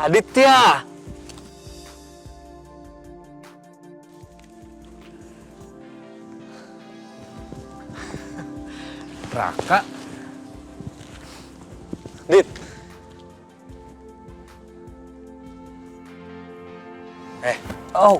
Aditya! Raka? Dit! Oh.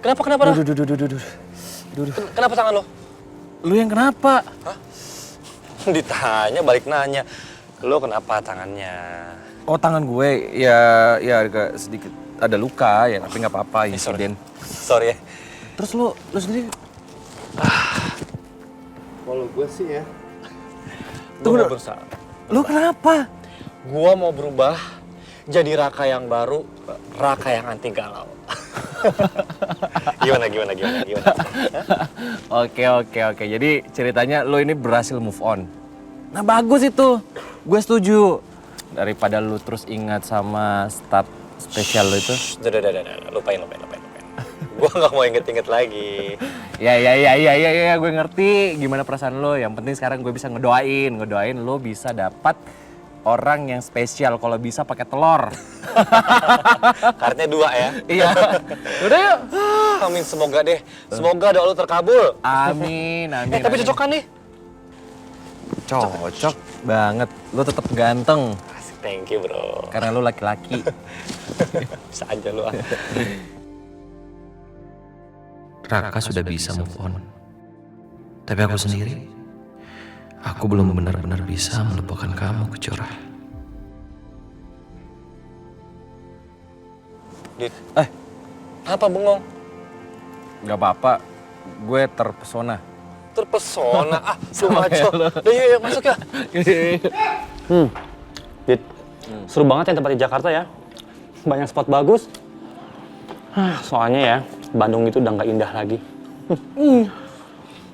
Kenapa? Duh. Kenapa tangan lo? Lu yang kenapa? Ditanya, balik nanya. Lo kenapa tangannya? Oh, tangan gue ya agak sedikit ada luka ya, tapi nggak apa-apa, insiden. Sorry ya. Terus lu sendiri? Kalau gue sih ya, Gue mau berusaha. Lu kenapa? Gue mau berubah jadi Raka yang baru, Raka yang anti galau. Gimana? Oke. Jadi ceritanya lu ini berhasil move on. Nah, bagus itu. Gue setuju. Daripada lu terus ingat sama staff spesial lu itu. Udah, lupain. Gue gak mau inget-inget lagi. Ya, gue ngerti gimana perasaan lo. Yang penting sekarang gue bisa ngedoain lo bisa dapat orang yang spesial, kalau bisa pakai telur. Karetnya 2 ya. Iya. Udah yuk. Amin, semoga deh. Semoga doa lu terkabul. Amin. Tapi cocok kan nih? Cocok banget. Lo tetap ganteng Asik, thank you bro. karena lo laki-laki. Bisa aja lu. Raka sudah bisa move on. Tapi aku sendiri, aku belum benar-benar bisa melupakan kamu, Kejora. Dit, apa bengong? Gak apa-apa. Gue terpesona. Terpesona. Lu ngaco. Yuk, masuk ya. Dit, seru banget ya tempat di Jakarta ya. Banyak spot bagus. Soalnya ya, Bandung itu udah nggak indah lagi.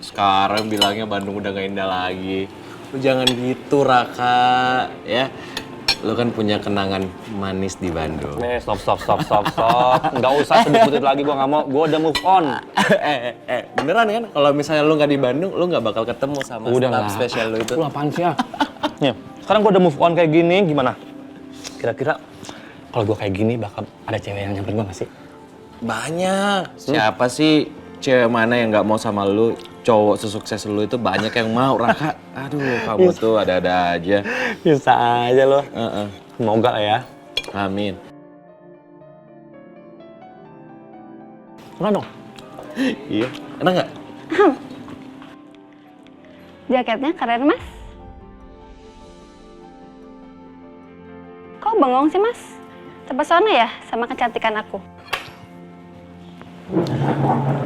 Sekarang bilangnya Bandung udah gak indah lagi. Lu jangan gitu, Raka. Ya, lu kan punya kenangan manis di Bandung. Stop. Nggak usah sebut-sebut lagi, gue nggak mau. Gue udah move on. Beneran kan? Kalau misalnya lu nggak di Bandung, lu nggak bakal ketemu sama staff spesial lu itu. Lu apaan sih ya? Nih, sekarang gue udah move on kayak gini, gimana? Kira-kira kalau gue kayak gini bakal ada cewek yang nyamperin gue nggak sih? Banyak. Siapa sih cewek mana yang nggak mau sama lu? Cowok sesukses lu itu banyak yang mau, Raka. Aduh, kamu tuh ada-ada aja. Bisa aja loh. Semoga lah ya. Amin. Mana dong? Iya. Enak nggak? Jaketnya keren, Mas. Kok bengong sih, Mas? Terpesona ya sama kecantikan aku?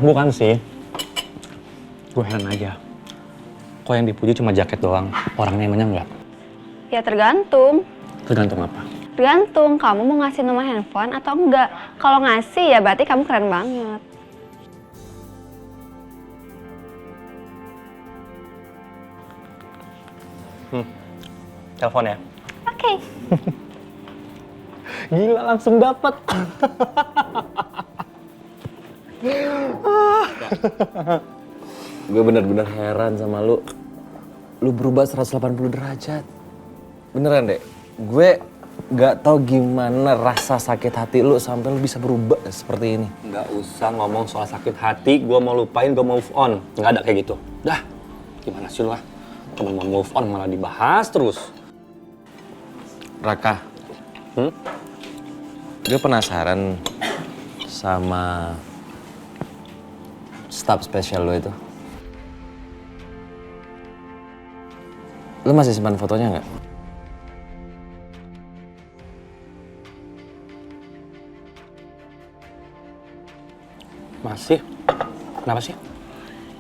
Bukan sih. Gue heran aja. Kok yang dipuji cuma jaket doang, orangnya emangnya enggak? Ya tergantung. Tergantung apa? Tergantung kamu mau ngasih nomor handphone atau enggak. Kalau ngasih ya berarti kamu keren banget. Telepon ya? Oke. Gila, langsung dapat. Gue bener-bener heran sama lu. Lu berubah 180 derajat. Beneran deh. Gue gak tahu gimana rasa sakit hati lu sampai lu bisa berubah seperti ini. Nggak usah ngomong soal sakit hati, gue mau lupain, gue mau move on. Nggak ada kayak gitu. Dah, gimana sih lu lah? Cuma mau move on malah dibahas terus. Raka, gue penasaran sama staff spesial lo itu. Lo masih simpan fotonya nggak? Masih? Kenapa sih?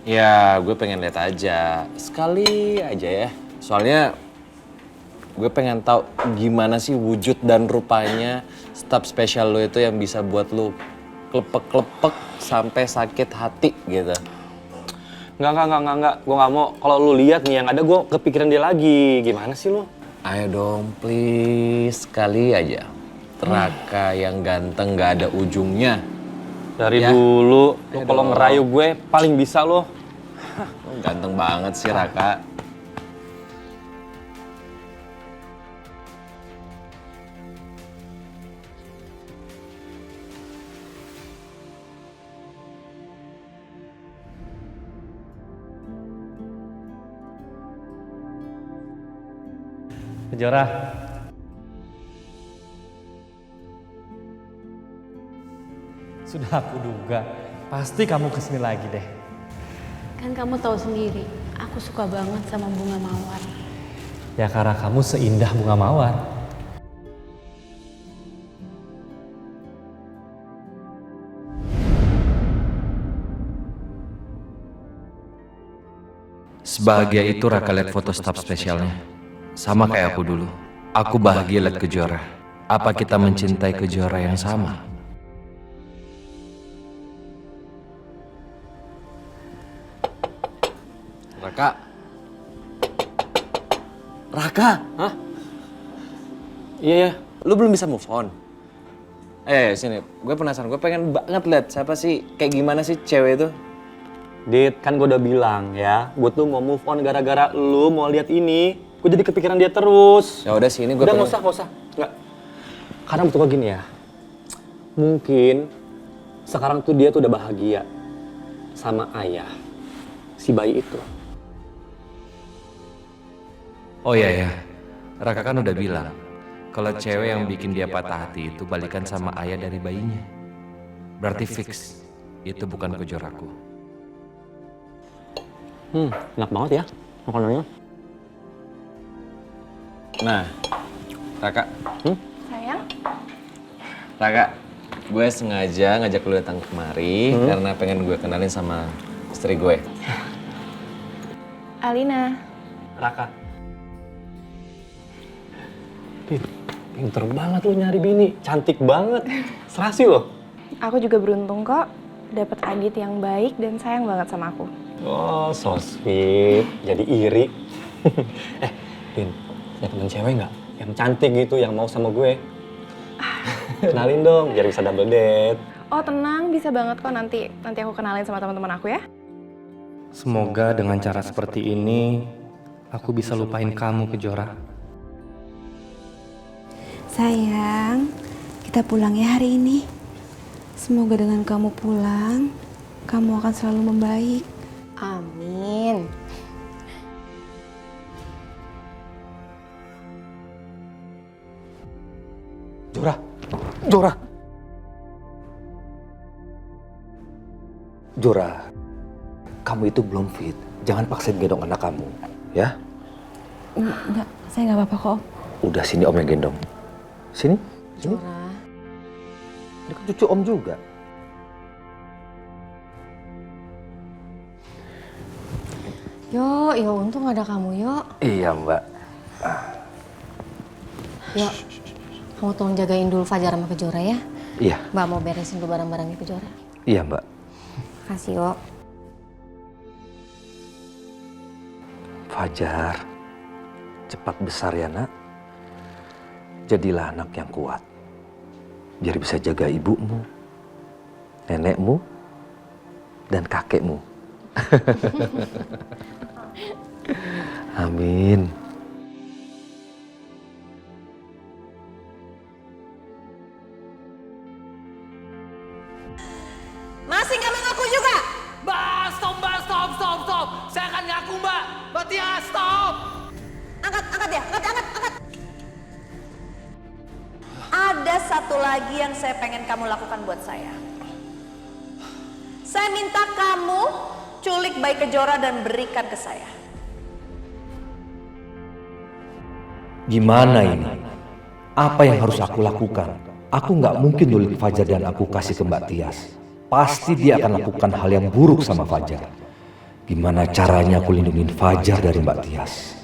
Ya, gue pengen lihat aja. Sekali aja ya. Soalnya gue pengen tahu gimana sih wujud dan rupanya staff spesial lo itu yang bisa buat lo klepek-klepek sampai sakit hati gitu. Enggak. Gue nggak mau. Kalau lu lihat nih yang ada, gue kepikiran dia lagi. Gimana sih lu? Ayo dong, please. Sekali aja. Raka yang ganteng gak ada ujungnya. Dari Ya. dulu, lu Ayo kalau dong. ngerayu gue paling bisa lu. Ganteng banget sih Raka. Kejora. Sudah aku duga, pasti kamu kesini lagi deh. Kan kamu tahu sendiri, aku suka banget sama bunga mawar. Ya karena kamu seindah bunga mawar. Sebahagia itu Raka lihat foto staf spesialnya. Sama kayak aku dulu. Aku bahagia lihat Kejora. Apa kita mencintai Kejora yang sama? Raka. Raka. Hah? Iya ya. Lu belum bisa move on? Sini. Gue penasaran. Gue pengen banget lihat siapa sih, kayak gimana sih cewek itu. Dit, kan gue udah bilang ya, gue tuh mau move on gara-gara lu mau lihat ini. Gue jadi kepikiran dia terus. Ya udah sini gue Udah nggak usah. Nggak. Karena menurut gue gini ya, mungkin sekarang tuh dia tuh udah bahagia sama ayah si bayi itu. Oh iya ya, Raka kan udah bilang kalau cewek yang bikin dia patah hati itu balikan sama ayah dari bayinya. Berarti fix, itu bukan Kejoraku. Enak banget ya makanannya. Nah, Raka. Sayang? Raka, gue sengaja ngajak lu datang kemari karena pengen gue kenalin sama istri gue. Alina. Raka. Pinter banget lu nyari bini, cantik banget, serasi loh. Aku juga beruntung kok dapat Adit yang baik dan sayang banget sama aku. Oh, so sweet, jadi iri. Din, punya temen cewek nggak? Yang cantik gitu, yang mau sama gue. Kenalin dong, biar bisa double date. Oh tenang, bisa banget kok nanti aku kenalin sama teman-teman aku ya. Semoga dengan cara seperti ini, aku bisa lupain kamu Kejora. Sayang, kita pulang ya hari ini. Semoga dengan kamu pulang, kamu akan selalu membaik. Amin. Jora, kamu itu belum fit. Jangan paksain gendong anak kamu, ya? Enggak, saya nggak apa-apa kok. Udah sini om yang gendong. Sini. Jora. Ini kan cucu om juga. Yo, untung ada kamu, yo. Iya mbak. Yo, kamu tolong jagain dulu Fajar sama Kejora ya. Iya. Mbak mau beresin dulu barang-barangnya Kejora. Iya mbak. Kasih, yo. Fajar, cepat besar ya nak. Jadilah anak yang kuat. Biar bisa jaga ibumu, nenekmu, dan kakekmu. Amin. Masih nggak mengaku juga? Mbak, stop. Saya akan ngaku, Mbak. Mbak Tia, stop. Angkat ya, angkat. Ada satu lagi yang saya pengen kamu lakukan buat saya. Saya minta kamu culik bayi Kejora dan berikan ke saya. Gimana ini? Apa yang harus aku lakukan? Aku nggak mungkin nyulik Fajar dan aku kasih ke Mbak Tias. Pasti dia akan lakukan hal yang buruk sama Fajar. Gimana caranya aku lindungin Fajar dari Mbak Tias?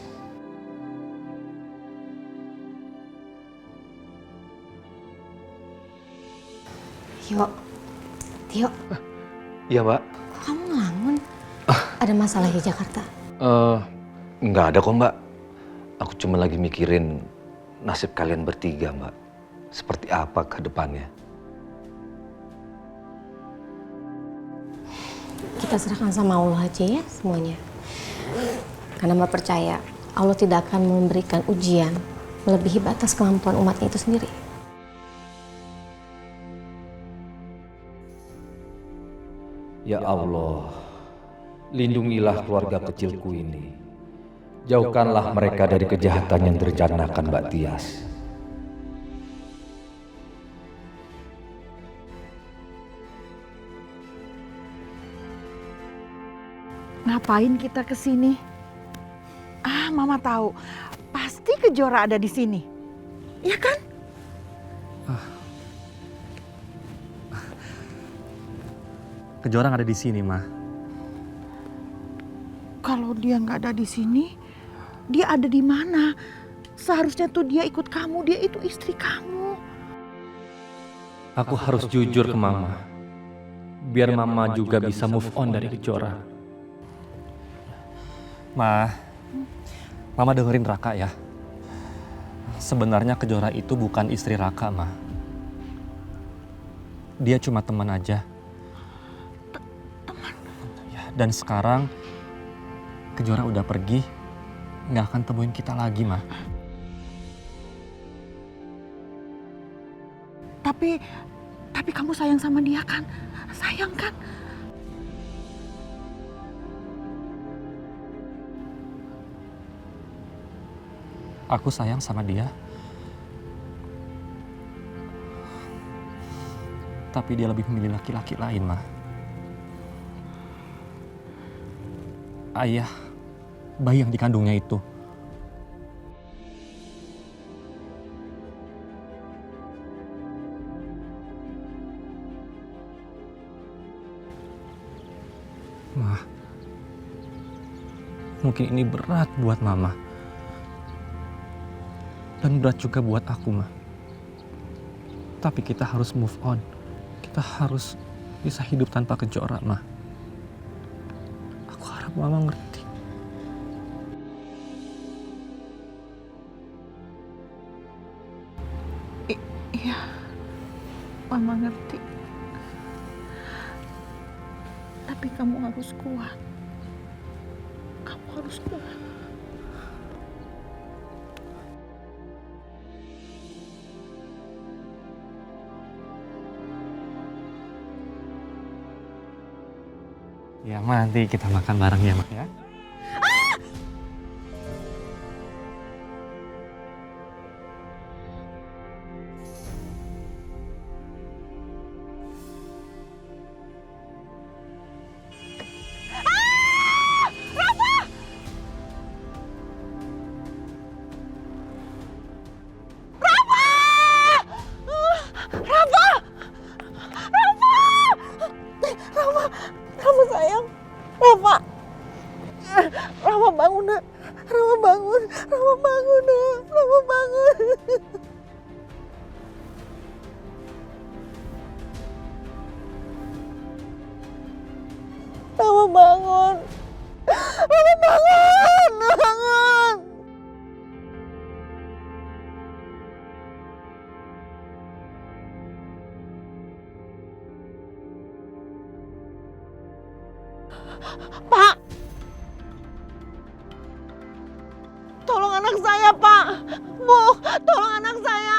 Tio. Iya mbak. Kok kamu ngelamun? Ada masalah di Jakarta? Nggak ada kok mbak. Aku cuma lagi mikirin nasib kalian bertiga mbak. Seperti apa ke depannya. Kita serahkan sama Allah aja ya semuanya. Karena Mbak percaya Allah tidak akan memberikan ujian melebihi batas kemampuan umatnya itu sendiri. Ya Allah, lindungilah keluarga kecilku ini. Jauhkanlah mereka dari kejahatan yang direncanakan Mbak Tias. Ngapain kita ke sini? Mama tahu. Pasti Kejora ada di sini. Iya kan? Kejora ada di sini, Ma. Kalau dia nggak ada di sini, dia ada di mana? Seharusnya tuh dia ikut kamu, dia itu istri kamu. Aku harus jujur ke Mama. Biar Mama juga bisa move on dari Kejora. Mama dengerin Raka ya. Sebenarnya Kejora itu bukan istri Raka, Ma. Dia cuma teman aja. Dan sekarang Kejora udah pergi, nggak akan temuin kita lagi, Ma. Tapi kamu sayang sama dia kan? Sayang kan? Aku sayang sama dia. Tapi dia lebih memilih laki-laki lain, Ma. Ayah bayi yang dikandungnya itu. Ma, mungkin ini berat buat Mama. Dan berat juga buat aku, Ma. Tapi kita harus move on. Kita harus bisa hidup tanpa Kejora, Ma. Aku harap Mama ngerti. Iya, Mama ngerti. Tapi kamu harus kuat. Kamu harus kuat. Ya, Ma, nanti kita makan bareng ya, Ma, ya. Rafa sayang, Rafa bangun nak, Rafa bangun nak, Rafa bangun. Rafa bangun, bangun. Pak, tolong anak saya, Pak. Bu, tolong anak saya.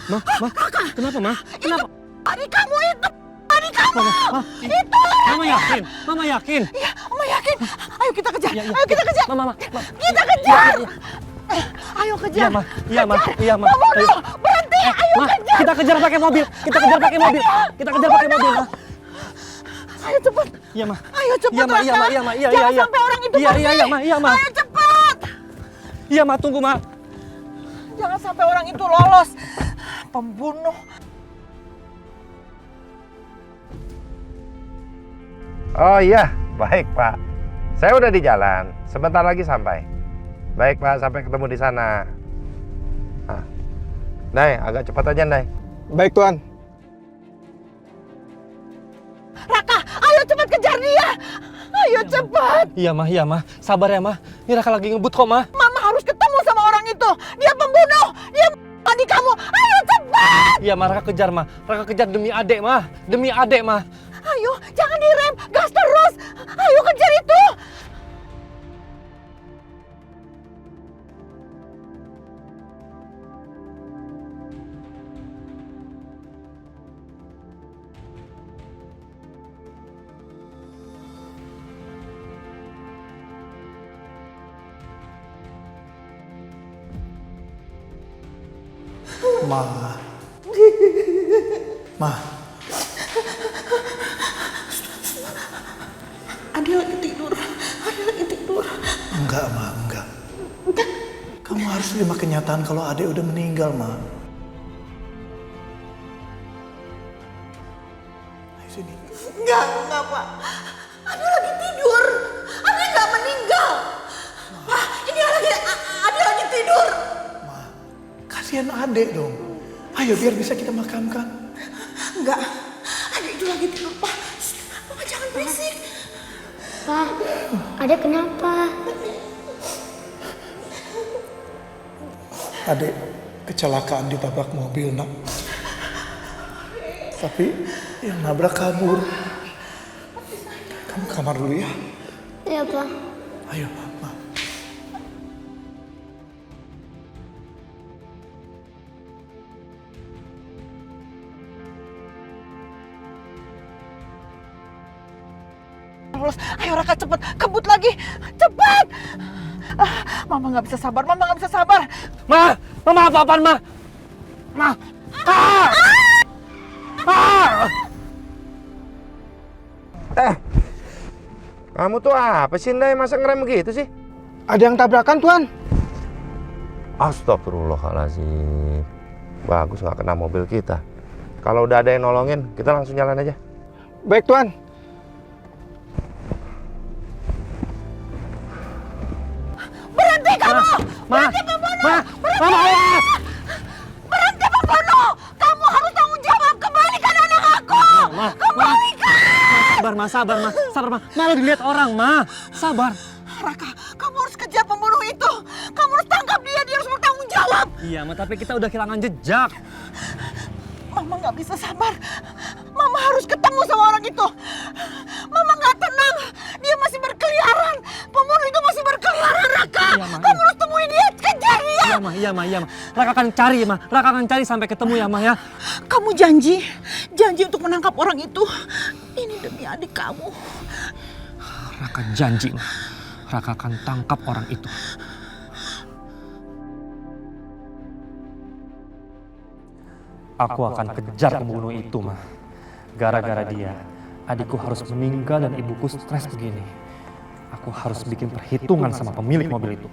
Ma, kenapa, Ma? Kenapa? Adik kamu itu, adik kamu. Itu. Mama yakin. Iya, Mama yakin. Ayo kita kejar. Ya. Ayo kita kejar. Mama. Kita kejar. Ya. Ayo kejar. Iya, Ma. Pembunuh, berhenti. Ayo kejar. Kita kejar pakai mobil. Kita kejar pakai mobil, Ma. Ayo cepat. Iya, Ma. Ayo cepat. Iya, Ma. Jangan sampai orang itu pergi. Iya, Ma. Ayo cepat. Iya, Ma, tunggu, Ma. Jangan sampai orang itu lolos. Pembunuh. Oh iya, baik Pak. Saya udah di jalan, sebentar lagi sampai. Baik Pak, sampai ketemu di sana. Nah, Nay, agak cepat aja Nay. Baik Tuan. Raka, ayo cepat kejar dia. Ayo cepat. Iya, Ma. Sabar ya, Ma. Ini Raka lagi ngebut kok, Ma. Mama harus ketemu sama orang itu. Dia pembunuh. Dia adik kamu. Ayo cepat. Iya, Ma. Raka kejar, Ma. Raka kejar demi adek, Ma. Demi adek, Ma. Ayo, jangan direm. Gas terus. Ayo kejar itu. Ma. Ma. Ade lagi tidur. Enggak, Ma, enggak. Kamu harus terima kenyataan kalau Ade udah meninggal, Ma. Ayo sini. Enggak, Pak. Ade lagi tidur. Ade nggak meninggal. Pak, ini Ade lagi tidur. Kasihan Ade dong. Ayo biar bisa kita makamkan. Enggak. Ade itu lagi tidur, Pak. Mama jangan berisik. Pak, Ade kenapa? Ade kecelakaan ditabrak mobil, Nak. Tapi yang nabrak kabur. Kamu ke kamar dulu ya. Iya, Pak. Ayo, Ma. Ayo Raka cepet, kebut lagi, cepet. Mama nggak bisa sabar, Mama nggak bisa sabar. Mama apa-apaan, Ma? Ma! Kamu tuh apa sih, Ndai? Masa ngerem begitu sih? Ada yang tabrakan, Tuan. Astagfirullahaladzim. Bagus nggak kena mobil kita. Kalau udah ada yang nolongin, kita langsung jalan aja. Baik, Tuan. Berhenti kamu! Berhenti pembunuh! Mama, ayah! Berhenti pembunuh! Kamu harus tanggung jawab. Kembalikan anak aku! Kembalikan! Sabar, Ma. Sabar, Ma. Malah dilihat orang, Ma. Sabar. Raka, kamu harus kejar pembunuh itu. Kamu harus tangkap dia. Dia harus bertanggung jawab. Iya, Ma. Tapi kita udah kehilangan jejak. Mama nggak bisa sabar. Mama harus ketemu sama orang itu. Mama nggak tenang. Dia masih berkeliaran. Pembunuh itu masih berkeliaran, Raka. Iya, Ma. Kamu harus temuin dia. Kejar dia. Iya, Ma. Raka akan cari, Ma. Raka akan cari sampai ketemu ya, Ma, ya. Kamu janji untuk menangkap orang itu. Ini demi adik kamu. Raka janji, Ma. Raka akan tangkap orang itu. Aku akan kejar pembunuh itu, Ma. Gara-gara dia, adikku harus meninggal dan ibuku stres begini. Aku harus bikin perhitungan sama pemilik mobil itu.